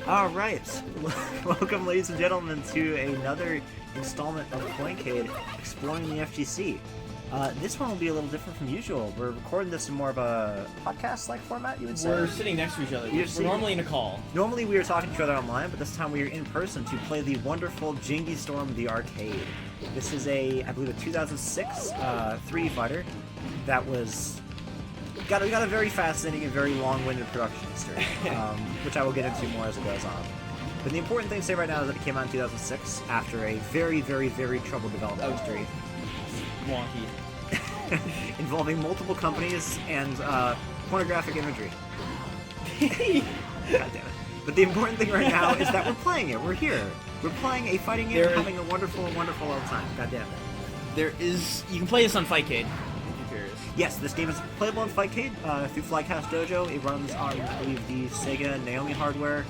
All right, welcome, ladies and gentlemen, to another installment of Coincade exploring the FGC. This one will be a little different from usual. We're recording this in more of a podcast-like format, you would say. We're sitting next to each other. We're normally in a call. Normally we are talking to each other online, but this time we are in person to play the wonderful Jingi Storm the Arcade. This is I believe, a 2006 3D fighter that was... got a very fascinating and very long-winded production history, which I will get into more as it goes on. But the important thing to say right now is that it came out in 2006 after a very, very, very troubled development history. Wonky. Involving multiple companies and pornographic imagery. God damn it. But the important thing right now is that we're playing it. We're here. We're playing a fighting game and having a wonderful, wonderful old time. God damn it. You can play this on Fightcade. Yes, this game is playable on Fightcade through Flycast Dojo. It runs on, I believe, the Sega Naomi hardware.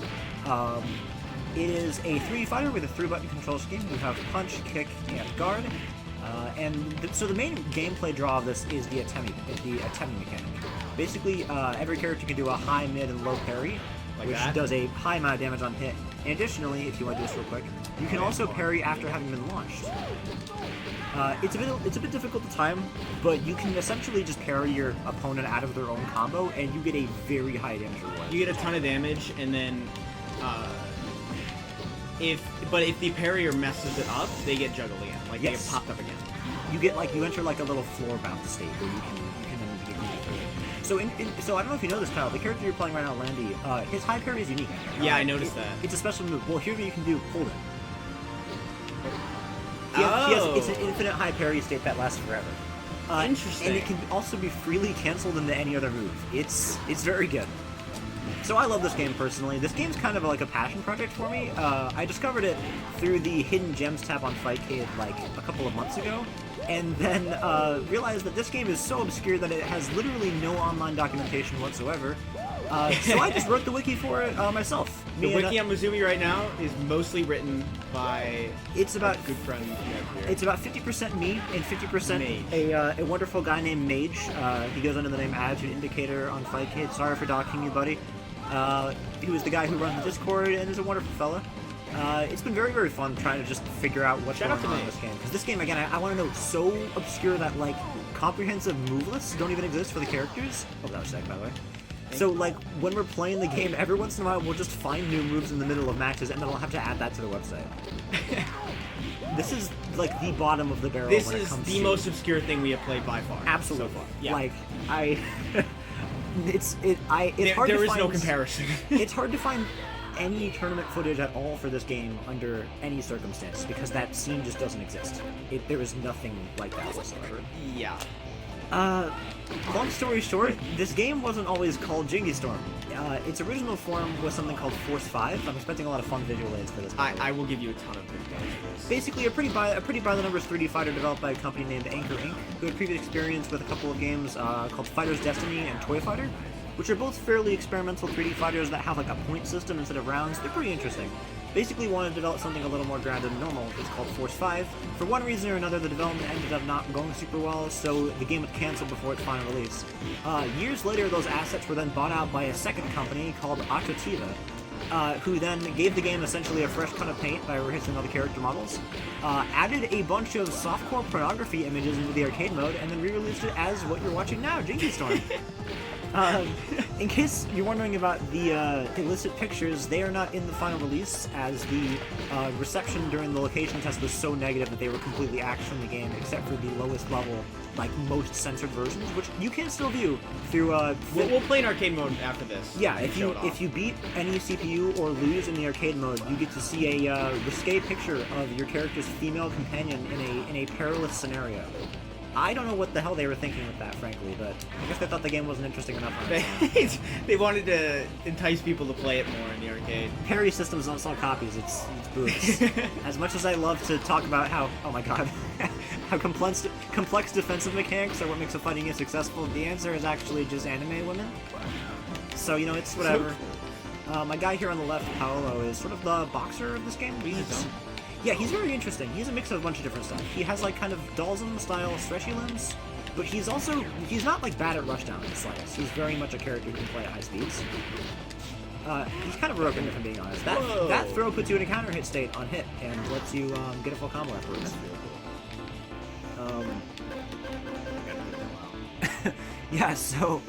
It is a 3D fighter with a 3-button control scheme. You have punch, kick, and guard. So the main gameplay draw of this is the attemming mechanic. Basically, every character can do a high, mid, and low parry, which does a high amount of damage on hit. And additionally, if you want to do this real quick, you can also parry after having been launched. It's a bit difficult to time, but you can essentially just parry your opponent out of their own combo, and you get a very high damage reward. You get a ton of damage, and then if the parrier messes it up, they get juggled again. Like they get popped up again. You enter like a little floor bounce state where you can then get moved through it. So I don't know if you know this, Kyle. The character you're playing right now, Landy, his high parry is unique. Yeah, I noticed that. It's a special move. Well, here you can do hold it. It's an infinite high parry state that lasts forever. Interesting. And it can also be freely canceled into any other move. It's very good. So I love this game personally. This game's kind of like a passion project for me. I discovered it through the Hidden Gems tab on Fightcade like a couple of months ago, and then realized that this game is so obscure that it has literally no online documentation whatsoever. So I just wrote the wiki for it myself. The wiki on Mizumi right now is mostly written by a good friend you have here. It's about 50% me and 50% a wonderful guy named Mage. He goes under the name Attitude Indicator on Fightcade. Sorry for docking you, buddy. He was the guy who runs the Discord and is a wonderful fella. It's been very, very fun trying to just figure out what's going on in this game. Because this game, again, I want to know, it's so obscure that, like, comprehensive move lists don't even exist for the characters. Oh, that was sick, by the way. So, like, when we're playing the game, every once in a while, we'll just find new moves in the middle of matches, and then I'll have to add that to the website. This is, like, the bottom of the barrel when it comes to... This is the most obscure thing we have played by far. Absolutely. So far. Yeah. Like, it's hard to find... There is no comparison. It's hard to find any tournament footage at all for this game under any circumstance, because that scene just doesn't exist. There is nothing like that whatsoever. Yeah. Long story short, this game wasn't always called Jingi Storm. Its original form was something called Force 5. I'm expecting a lot of fun visual aids for this. I will give you a ton of visuals. Basically, a pretty by the numbers 3D fighter developed by a company named Anchor Inc., who had previous experience with a couple of games called Fighter's Destiny and Toy Fighter, which are both fairly experimental 3D fighters that have like a point system instead of rounds. They're pretty interesting. Basically wanted to develop something a little more grounded and normal. It's called Force 5. For one reason or another, the development ended up not going super well, so the game was canceled before its final release. Years later, those assets were then bought out by a second company called Achativa, who then gave the game essentially a fresh cut of paint by replacing all the character models, added a bunch of softcore pornography images into the arcade mode, and then re-released it as what you're watching now, Jingi Storm. In case you're wondering about the illicit pictures, they are not in the final release, as the reception during the location test was so negative that they were completely axed from the game, except for the lowest level, like, most censored versions, which you can still view through... We'll play in arcade mode after this. Yeah, if you beat any CPU or lose in the arcade mode, you get to see a risque picture of your character's female companion in a perilous scenario. I don't know what the hell they were thinking with that, frankly, but I guess they thought the game wasn't interesting enough on its own. They wanted to entice people to play it more in the arcade. Parry systems don't sell copies, it's boobs. As much as I love to talk about how, oh my god, how complex defensive mechanics are what makes a fighting game successful, the answer is actually just anime women. So, you know, it's whatever. My guy here on the left, Paolo, is sort of the boxer of this game. Yeah, he's very interesting. He's a mix of a bunch of different stuff. He has, like, kind of Dalsum-style stretchy limbs, but he's not, like, bad at rushdown in the slightest. He's very much a character who can play at high speeds. he's kind of broken if I'm being honest. That throw puts you in a counter hit state on hit and lets you get a full combo afterwards. Yeah, so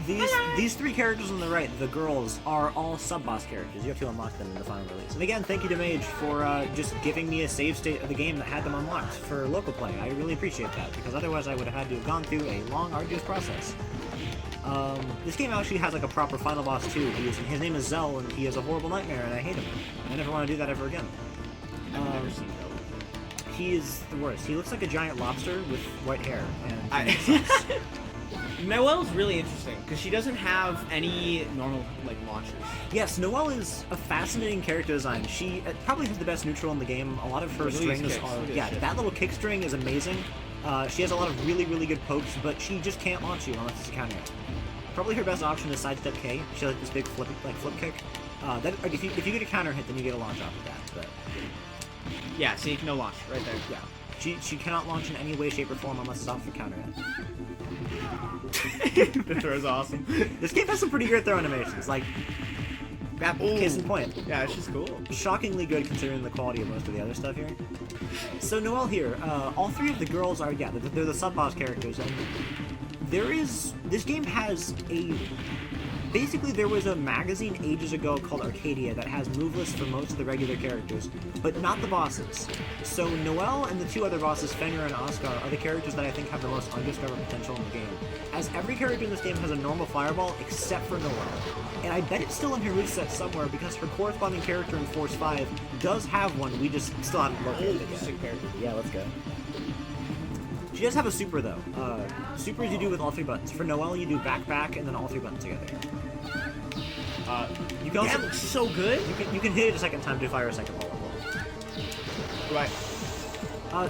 these three characters on the right, the girls, are all sub-boss characters. You have to unlock them in the final release. And again, thank you to Mage for just giving me a save state of the game that had them unlocked for local play. I really appreciate that, because otherwise I would have had to have gone through a long, arduous process. This game actually has like a proper final boss too. His name is Zell, and he is a horrible nightmare, and I hate him. I never want to do that ever again. I've never seen Zell. He is the worst. He looks like a giant lobster with white hair. And Noelle's really interesting because she doesn't have any normal like launchers. Yes, Noelle is a fascinating character design. She probably has the best neutral in the game. A lot of her strings are that little kick string is amazing. She has a lot of really good pokes, but she just can't launch you unless it's a counter. Probably her best option is sidestep K. She has like this big flip kick. If you get a counter hit, then you get a launch off of that. But yeah, see, no launch right there. Yeah, she cannot launch in any way, shape, or form unless it's off the counter hit. The throw is awesome. This game has some pretty great throw animations, like case in point. Yeah, it's just cool. Shockingly good considering the quality of most of the other stuff here. So Noelle here, all three of the girls are they're the sub-boss characters, and this game has basically, there was a magazine ages ago called Arcadia that has move lists for most of the regular characters, but not the bosses. So Noelle and the two other bosses, Fenrir and Oscar, are the characters that I think have the most undiscovered potential in the game. As every character in this game has a normal fireball except for Noelle. And I bet it's still in her moveset somewhere because her corresponding character in Force 5 does have one, we just still haven't located it yet. Yeah, let's go. She does have a super though. Supers you do with all three buttons. For Noelle, you do back, and then all three buttons together. You can also, that looks so good. You can hit it a second time to fire a second ball. Right.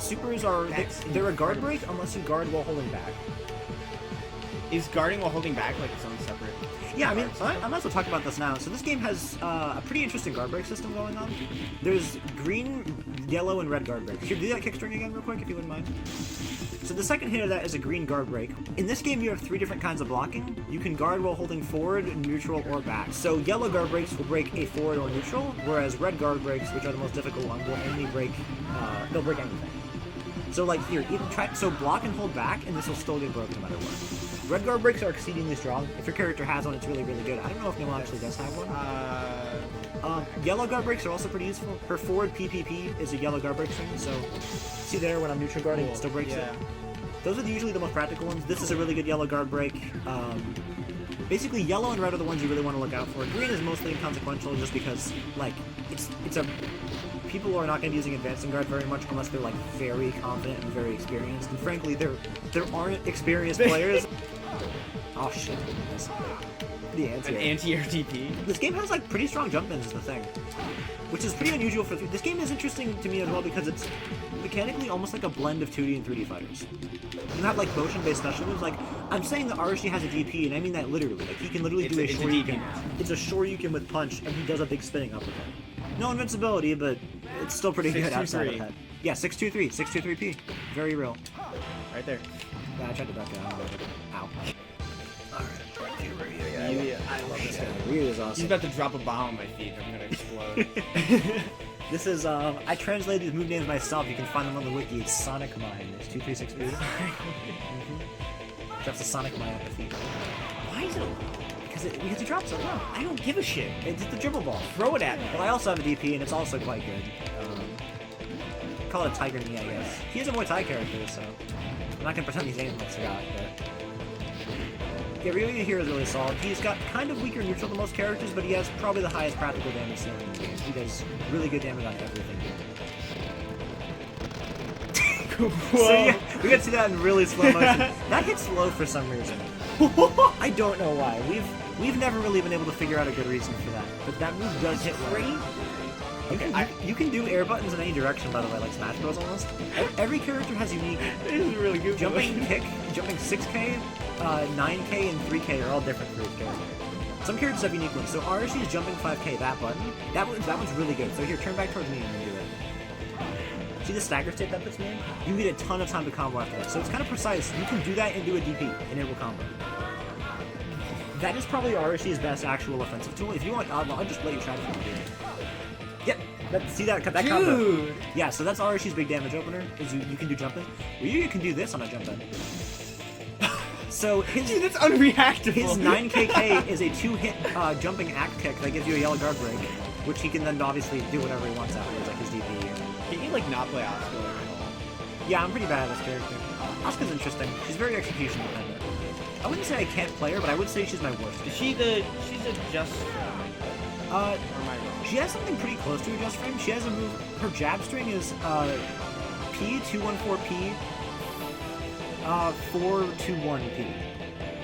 Supers are they're a guard break unless you guard while holding back. Is guarding while holding back like its own separate? Yeah, I mean, I might as well talk about this now. So this game has a pretty interesting guard break system going on. There's green, yellow, and red guard breaks. Should we do that kick string again real quick, if you wouldn't mind? So the second hit of that is a green guard break. In this game, you have three different kinds of blocking. You can guard while holding forward, neutral, or back. So yellow guard breaks will break a forward or neutral, whereas red guard breaks, which are the most difficult ones, will only break, they'll break anything. So like here, so block and hold back, and this will still get broken no matter what. Red guard breaks are exceedingly strong. If your character has one, it's really good. I don't know if Noelle actually does have one. Yellow guard breaks are also pretty useful. Her forward PPP is a yellow guard break string, so see there when I'm neutral guarding, it still breaks it. Those are usually the most practical ones. This is a really good yellow guard break. Basically, yellow and red are the ones you really want to look out for. Green is mostly inconsequential just because, like, people are not going to be using advancing guard very much unless they're like very confident and very experienced. And frankly, there aren't experienced players. Oh shit! The anti-air TP. This game has like pretty strong jump ins is the thing, which is pretty unusual for. This game is interesting to me as well because it's mechanically almost like a blend of 2D and 3D fighters. You have like motion-based special moves. Like I'm saying, the Arashi has a DP, and I mean that literally. Like he can literally do a Shoryuken. It's a Shoryuken with punch, and he does a big spinning uppercut. No invincibility, but it's still pretty good outside of that. Yeah, 623, 623P. Very real. Right there. Yeah, I tried to duck it. Ow. Yeah, I love this guy. Ryu is awesome. He's about to drop a bomb on my feet. I'm gonna explode. This is, I translated these move names myself. You can find them on the wiki. It's Sonic Mine. It's 236P. Drops a Sonic Mine at the feet. Why is it? Because he drops it. No, I don't give a shit. It's the dribble ball. Throw it at me. But I also have a DP, and it's also quite good. Call it a Tiger Knee, I guess. He is a Muay Thai character, so I'm not gonna pretend he's anything like Sagat, but yeah, Ryu here is really solid. He's got kind of weaker neutral than most characters, but he has probably the highest practical damage ceiling in the game. He does really good damage on everything. So yeah, we got to see that in really slow motion. That hits slow for some reason. I don't know why. We've never really been able to figure out a good reason for that. But that move does hit low. You can do air buttons in any direction, by the way, like Smash Bros. Almost. Every character has unique. This is really good. Jumping kick, jumping 6K, 9K, and 3K are all different for each character. Some characters have unique ones. So Arashi is jumping 5K. That button, that one's really good. So here, turn back towards me and then do it. See the stagger state that puts me in? You need a ton of time to combo after that. So it's kind of precise. You can do that and do a DP, and it will combo. That is probably Arashi's best actual offensive tool. If you want, I'll just let you try to do it. Yep. See that combo? Dude! Yeah, so that's Arashi's big damage opener, is you can do jumping. Ryu can do this on a jump in. So Dude, that's unreactable. his 9KK is a 2-hit jumping act kick that gives you a yellow guard break, which he can then obviously do whatever he wants afterwards, like his DP. Can you like not play Asuka? Yeah, I'm pretty bad at this character. Asuka's interesting. She's very execution dependent. I wouldn't say I can't play her, but I would say she's my worst. Is she's a just frame? Or am I wrong? She has something pretty close to a just frame. She has a move. Her jab string is P214P 421P.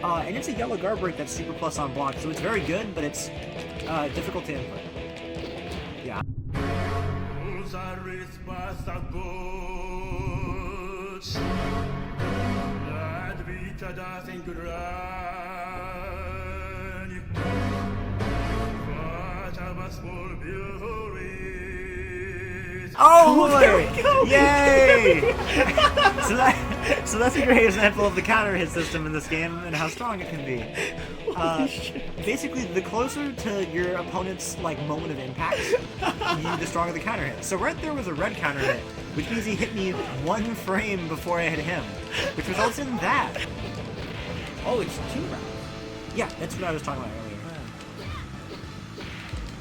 And it's a yellow guard break that's super plus on block, so it's very good, but it's difficult to input. Yeah. Oh boy! Yay! so that's a great example of the counter hit system in this game and how strong it can be. Basically, the closer to your opponent's like moment of impact, the stronger the counter hit. So right there was a red counter hit, which means he hit me 1 frame before I hit him, which results in that. Oh, it's 2 rounds. Yeah, that's what I was talking about earlier.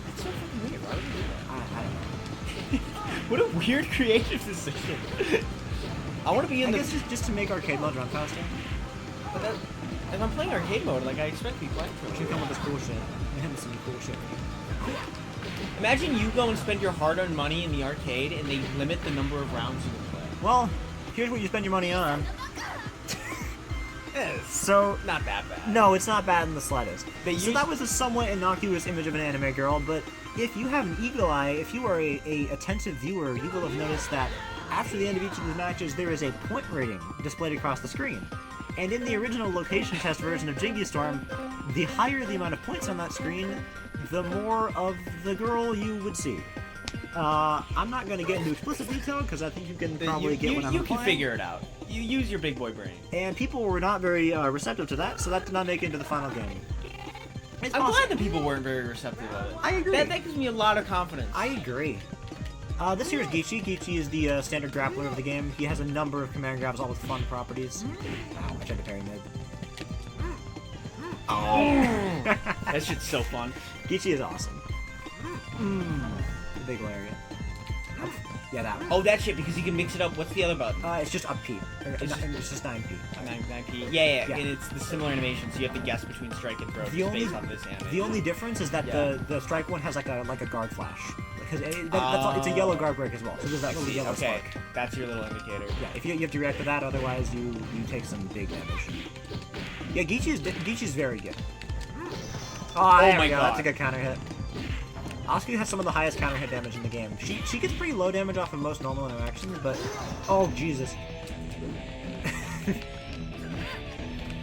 That's so fucking weird. Why would you do that? I don't know. What a weird creative decision. I want to be in I guess just to make arcade mode run faster. But that, if I'm playing arcade mode, like I expect to be playing for You should come with this cool shit. And some cool shit. Imagine you go and spend your hard-earned money in the arcade, and they limit the number of rounds you can play. Well, here's what you spend your money on. It's So not that bad. no, it's not bad in the slightest. They So use- that was a somewhat innocuous image of an anime girl, but if you have an eagle eye, if you are a attentive viewer, you will have noticed that after the end of each of the matches, there is a point rating displayed across the screen. And in the original location test version of Jingi Storm, the higher the amount of points on that screen, the more of the girl you would see. I'm not going to get into explicit detail because I think you can probably get what I'm You can implying. figure it out. You use your big boy brain. And people were not very receptive to that, so that did not make it into the final game. It's I'm possible. glad that people weren't very receptive of it. I agree. That gives me a lot of confidence. I agree. This here is Gichi. Gichi is the standard grappler of the game. He has a number of command grabs, all with fun properties. Wow, I tried to parry mid. Oh, that shit's so fun. Gichi is awesome. The big lariat. Yeah, that one. Oh, that shit, because you can mix it up. What's the other button? It's just up P. It's just 9P. 9P. Yeah, Yeah. and it's the similar animation, so you have to guess between strike and throw The just only- based on this animation. The only difference is that Yeah. the strike one has like a guard flash. Because it's a yellow guard break as well. So there's that little yellow Okay, spark. that's your little indicator. Yeah, if you have to react to that, otherwise you take some big damage. Yeah, Gichi's very good. Oh, there my we go. God. That's a good counter hit. Asuka has some of the highest counter hit damage in the game. She gets pretty low damage off of most normal interactions, but oh Jesus.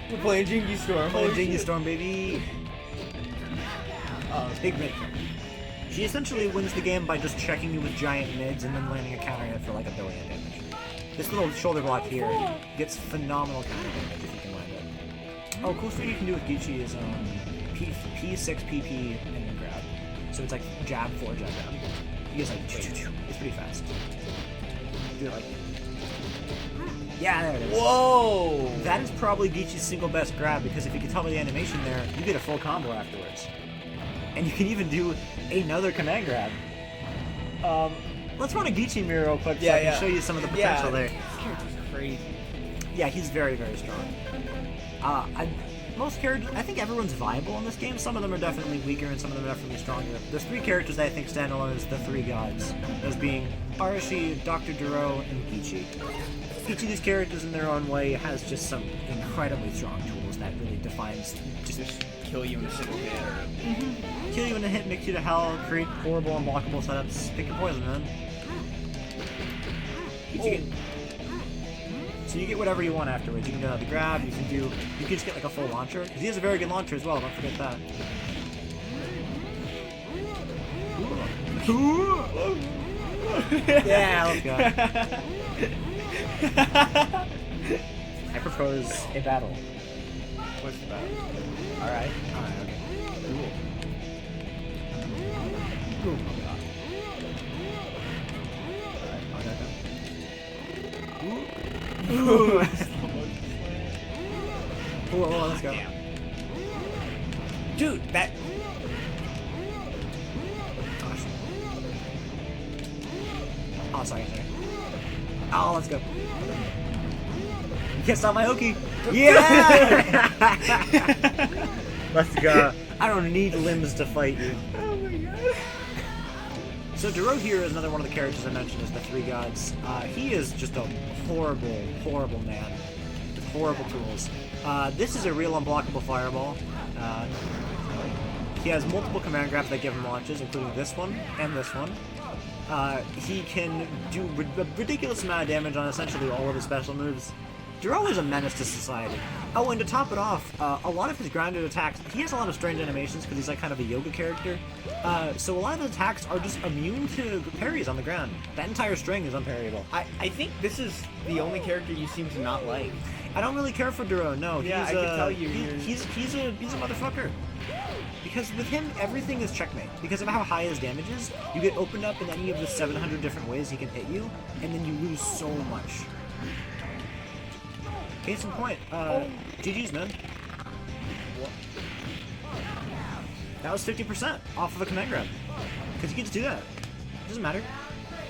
We're playing Jingi Storm. Playing Jingi Storm, baby. Big mid. She essentially wins the game by just checking you with giant mids and then landing a counter hit for like 1 billion damage. This little shoulder block here gets phenomenal counter damage if you can land it. Oh, cool thing you can do with Gichi is P6PP and then grab. So it's like jab 4 jab grab. He gets like it's pretty fast. Do it like yeah, there it is. Whoa! That is probably Gichi's single best grab because if you can tell by the animation there, you get a full combo afterwards. And you can even do another command grab. Let's run a Gichi mirror real quick so I can show you some of the potential there. This character's crazy. Yeah, he's very, very strong. Most characters, I think everyone's viable in this game. Some of them are definitely weaker and some of them are definitely stronger. There's 3 characters that I think stand alone as the 3 gods. Those being Arashi, Dr. Duro, and Gichi. Each of these characters in their own way has just some incredibly strong tools that really defines Just kill you in a single hit. kill you in a hit, mix you to hell, create horrible unblockable setups, pick your poison, man. So you get whatever you want afterwards. You can do another grab, you can just get like a full launcher. Because he has a very good launcher as well, don't forget that. Yeah, let's go. I propose a battle. What's the battle? Alright. Alright, okay. Cool. Ooh. Oh, God. Alright, Ooh. Whoa, let's go. Damn. Dude, that... Gosh. Oh, sorry. Oh, let's go. You can't stop my Oki. Yeah! Let's go. I don't need limbs to fight you. Oh my god. So Duro here is another one of the characters I mentioned as the Three Gods. He is just a horrible, horrible man with horrible tools. This is a real unblockable fireball. He has multiple command grabs that give him launches, including this one and this one. He can do a ridiculous amount of damage on essentially all of his special moves. Duro is a menace to society. Oh, and to top it off, a lot of his grounded attacks, he has a lot of strange animations because he's like kind of a yoga character. So a lot of his attacks are just immune to parries on the ground. That entire string is unparryable. I think this is the only character you seem to not like. I don't really care for Duro, no. Yeah, I can tell you. He's a motherfucker. Because with him, everything is checkmate. Because of how high his damage is, you get opened up in any of the 700 different ways he can hit you, and then you lose so much. Case in point, GG's, man. What? That was 50% off of a command grab. Because you can just do that. It doesn't matter.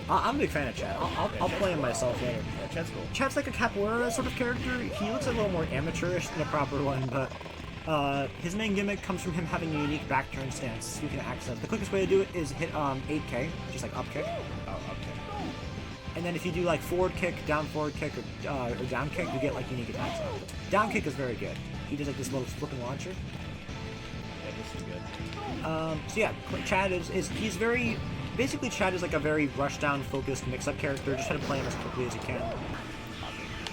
I'm a big fan of Chad. I'll play him myself later. Yeah, Chad's cool. Chad's like a capoeira sort of character. He looks a little more amateurish than a proper one, but his main gimmick comes from him having a unique back turn stance you can access. The quickest way to do it is hit 8K, just like up kick. Oh, okay. And then if you do like forward kick, down forward kick, or down kick, you get like unique attacks out of it. Down kick is very good. He does like this little flipping launcher. Yeah, this is good. So yeah, Chad he's very, basically Chad is like a very rush down focused mix up character, just try to play him as quickly as you can.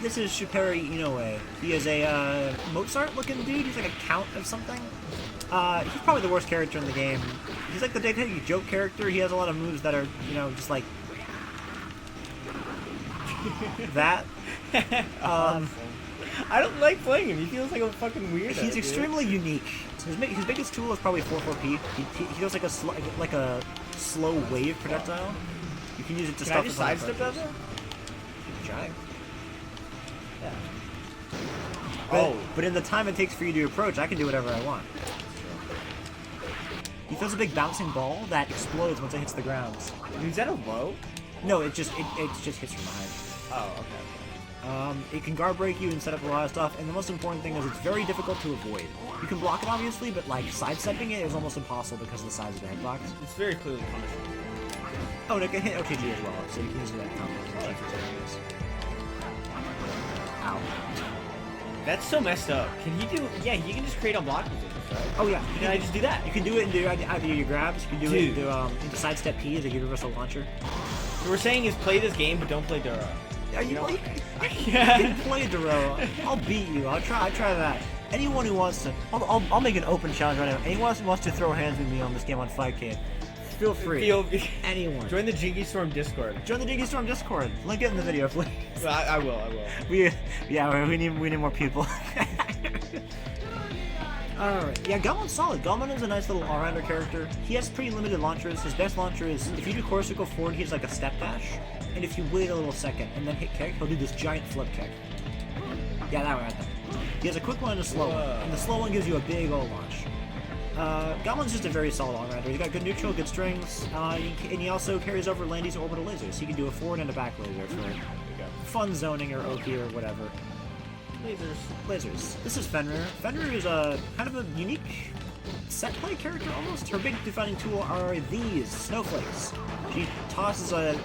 This is Shuperi Inoue. He is a Mozart looking dude, he's like a count of something. He's probably the worst character in the game. He's like the Daytime joke character, he has a lot of moves that are, you know, just like that. I don't like playing him. He feels like a fucking weirdo. He's extremely unique. His biggest tool is probably 4-4-P. He does like a slow wave projectile. You can use it to Can stop I just the sidestep that though? Try. Yeah. But in the time it takes for you to approach, I can do whatever I want. He throws a big bouncing ball that explodes once it hits the ground. Is that a low? No, it just hits from behind. Oh, okay. It can guard break you and set up a lot of stuff, and the most important thing is it's very difficult to avoid. You can block it obviously, but like sidestepping it is almost impossible because of the size of the hitbox. It's very clearly punishable. Oh, and it can hit OTG as well, so you can use that combo. Ow. That's so messed up. Can he do? Yeah, he can just create unblockables, right? Oh yeah, Can I just do that? You can do it and do either your grabs. You can do it into sidestep P as a universal launcher. What we're saying is play this game, but don't play Duro. Are you? know? You Yeah. can play Duro. I'll beat you. I'll try that. Anyone who wants to, I'll make an open challenge right now. Anyone who wants to throw hands with me on this game on 5K, feel free. Anyone. Join the Jingi Storm Discord. Join the Jingi Storm Discord. Link it in the video, please. Well, I will. We need more people. Alright, yeah, Gummon's solid. Gummon is a nice little all-rounder character. He has pretty limited launchers. His best launcher is, if you do core circle forward, he has like a step dash. And if you wait a little second and then hit kick, he'll do this giant flip kick. Yeah, that one right there. He has a quick one and a slow one. And the slow one gives you a big old launch. Gummon's just a very solid all-rounder. He's got good neutral, good strings, and he also carries over Landy's orbital lasers. He can do a forward and a back laser for fun zoning or OP or whatever. Lasers. This is Fenrir. Fenrir is a kind of a unique set play character almost. Her big defining tool are these snowflakes. She tosses a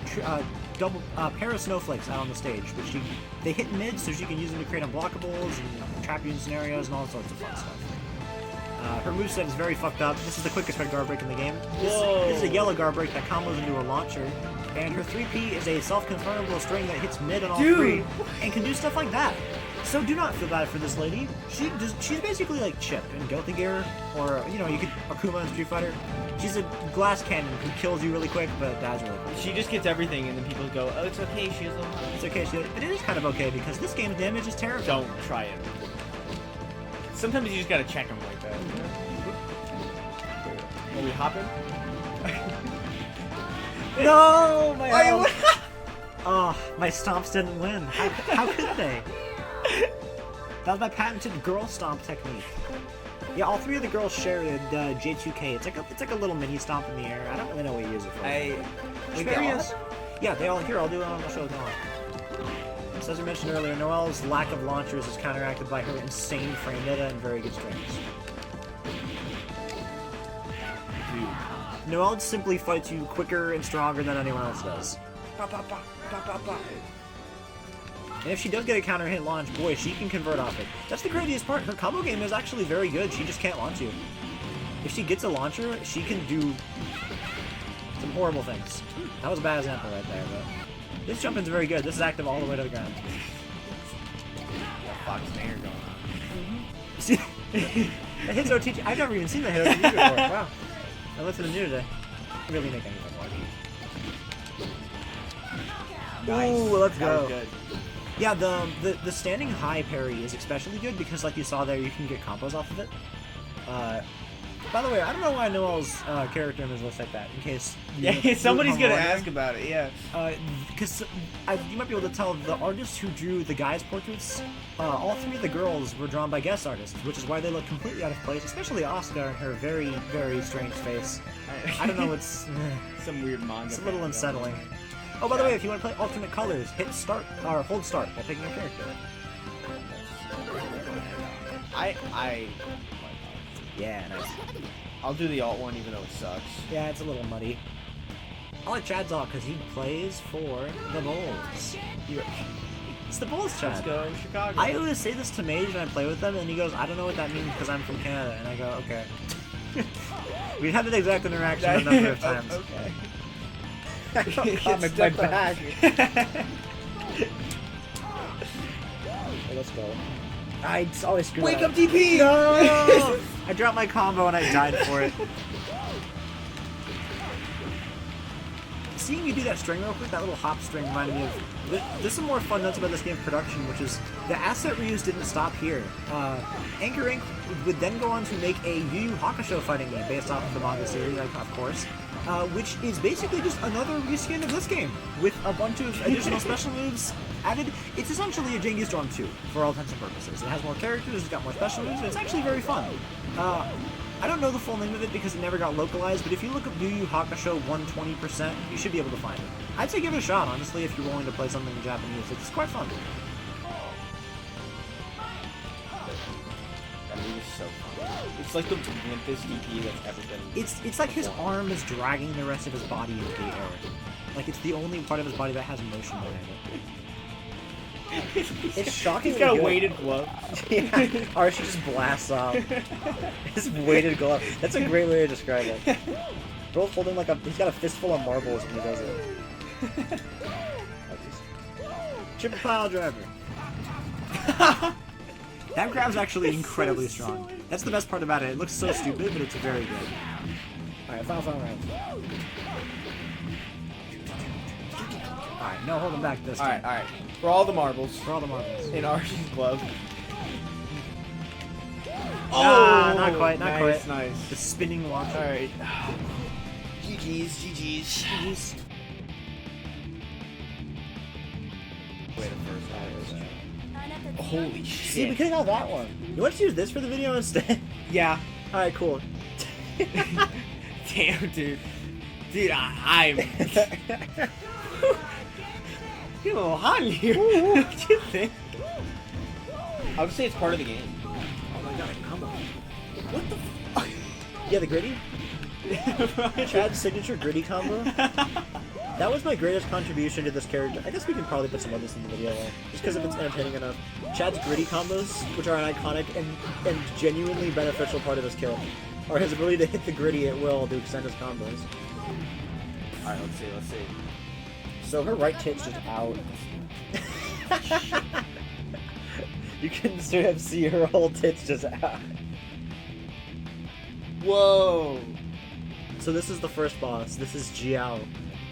double pair of snowflakes out on the stage, but they hit mid, so she can use them to create unblockables and trap you in scenarios and all sorts of fun stuff. Her moveset is very fucked up. This is the quickest red guard break in the game. This is a yellow guard break that combos into a launcher. And her 3P is a self-confirmable string that hits mid on all three and can do stuff like that. So do not feel bad for this lady. She's basically like Chip in Guilty Gear, or you know, you could Akuma in Street Fighter. She's a glass cannon who kills you really quick, but dies really quick. She just gets everything, and then people go, "Oh, it's okay. She has a lot." It's okay, but it is kind of okay because this game's damage is terrible. Don't try it. sometimes you just gotta check them like that. Are we hopping? No, my Why elm. you- Oh, my stomps didn't win. How could they? That was my patented girl stomp technique. Yeah, all three of the girls share J2K. It's like a little mini stomp in the air. I don't really know what you use it for. Experience. Yeah, they all here. I'll do it on the show. So as I mentioned earlier, Noelle's lack of launchers is counteracted by her insane frame data and very good strings. Noelle simply fights you quicker and stronger than anyone else does. And if she does get a counter hit launch, boy, she can convert off it. That's the craziest part. Her combo game is actually very good. She just can't launch you. If she gets a launcher, she can do some horrible things. That was a bad example right there, but this jump in's very good. This is active all the way to the ground. Fox Mayer going on. See, the hits OTG. I've never even seen the hit OTG before. Wow. I listened to new today. Really make anything work. Nice. Ooh, let's That was go. good. Yeah, the standing high parry is especially good because, like you saw there, you can get combos off of it. By the way, I don't know why Noelle's character image looks like that. In case Yeah, somebody's gonna wondering. ask about it. Yeah. Because you might be able to tell the artists who drew the guys' portraits, all three of the girls were drawn by guest artists, which is why they look completely out of place, especially Oscar and her very, very strange face. I don't know, it's Some weird manga. it's a little thing. unsettling. Oh, by the way, if you want to play alternate colors, hit start or hold start while picking a character. Yeah, nice. I'll do the alt one even though it sucks. Yeah, it's a little muddy. I like Chad's alt because he plays for the Bulls. It's the Bulls, Chad. Let's go Chicago. I always say this to Mage when I play with them, and he goes, I don't know what that means because I'm from Canada. And I go, okay. We've had that exact interaction a number of times. Okay. I got Get caught my stepped on. back. Let's go. I always screw Wake that up, DP! No! I dropped my combo and I died for it. Seeing you do that string real quick, that little hop string reminded me of... There's some more fun notes about this game's production, which is the asset reuse didn't stop here. Anchor Inc. would then go on to make a Yu Yu Hakusho fighting game based off of the manga series, of course, which is basically just another reskin of this game with a bunch of additional special moves added. It's essentially a Jingi Storm 2 for all intents and purposes. It has more characters, it's got more special moves, and it's actually very fun. I don't know the full name of it because it never got localized, but if you look up Yu Yu Hakusho 120%, you should be able to find it. I'd say give it a shot, honestly, if you're willing to play something in Japanese. It's quite fun. That move is so fun. It's like the limpest DP that's ever been. It's like his arm is dragging the rest of his body into the air. Like it's the only part of his body that has motion behind it. It's shocking. He's got a weighted glove. Yeah. Or she just blasts off. His weighted glove. That's a great way to describe it. Both holding like he's got a fistful of marbles when he does it. Triple pile driver. That grab's actually incredibly strong. That's the best part about it. It looks so stupid, but it's very good. Alright, final round. Alright, no holding back this time. Alright. For all the marbles. For all the marbles. In Archie's glove. Nah, not quite, not nice, quite. Nice. The spinning launch. Alright. GG's. Jeez. Wait a first. Holy shit. See, we could have got that one. You want to use this for the video instead? Yeah. Alright, cool. Damn, dude. Dude, I'm... You're a little hot in here. What do you think? I would say it's part of the game. Oh my god, come on. What the fuck? Yeah, the gritty? Chad's signature gritty combo? That was my greatest contribution to this character. I guess we can probably put some of this in the video, just because if it's entertaining enough. Chad's gritty combos, which are an iconic and genuinely beneficial part of his kill, are his ability to hit the gritty at will to extend his combos. Alright, let's see. So her right tit's just out. You can sort of see her whole tits just out. Whoa. So this is the first boss. This is Jiao.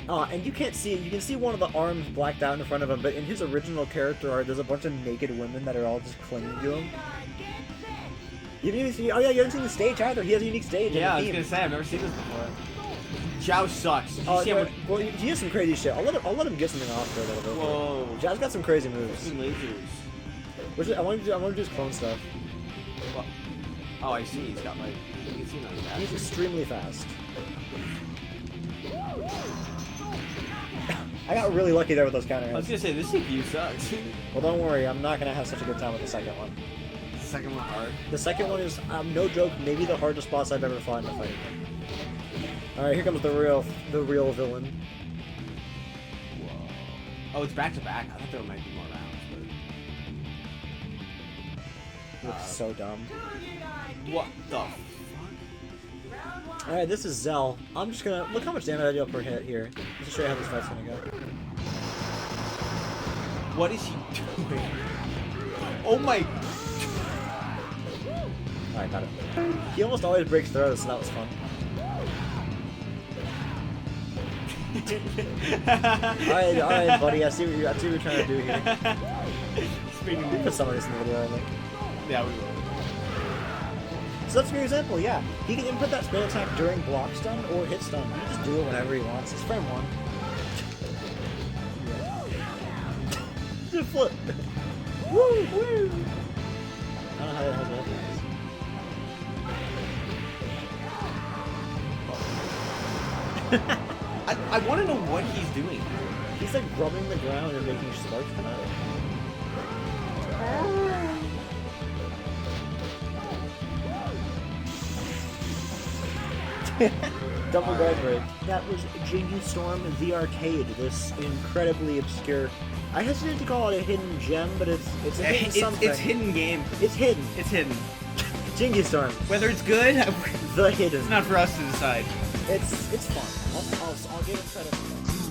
And you can't see it. You can see one of the arms blacked out in front of him, but in his original character art, there's a bunch of naked women that are all just clinging to him. You haven't even seen, oh yeah, you haven't seen the stage either. He has a unique stage. Yeah, I and was a gonna theme. say I've never seen this before. Zhao sucks. Did you Oh, see no, how well, he has some crazy shit. I'll let him get something off for a little bit. Whoa. Zhao's got some crazy moves. Fucking lasers. I want to do his clone stuff. Well, oh, I see. He's got like. You can see him on his He's back. extremely fast. I got really lucky there with those counter I was hits. gonna say this CPU sucks. Well, don't worry, I'm not gonna have such a good time with the second one. Second one hard. The second one is, no joke, maybe the hardest boss I've ever fought in a fight. All right, here comes the real villain. Whoa. Oh, it's back to back. I thought there might be more rounds, Looks so dumb. but what the? All right, this is Zell. I'm just gonna look how much damage I deal per hit here. Just to show you how this fight's gonna go. What is he doing? Oh my! All right, got it. He almost always breaks throws, so that was fun. all right, buddy. I see what you're trying to do here. Speaking We put some of this in the video, I think. yeah, we will. So that's your example, yeah. He can input that spin attack during block stun or hit stun. You just do it whenever he wants. It's frame one. Just flip. Woo! Woo! I don't know how the hell that I want to know what he's doing. He's like rubbing the ground and making sparks come out. Double guard break. That was Jingi Storm the Arcade, this incredibly obscure... I hesitate to call it a hidden gem, but it's a hidden something. It's hidden game. It's hidden. It's hidden. Jingi Storm, Whether it's good, the hidden. it's not for us to decide. It's fun. I'll give it credit for that.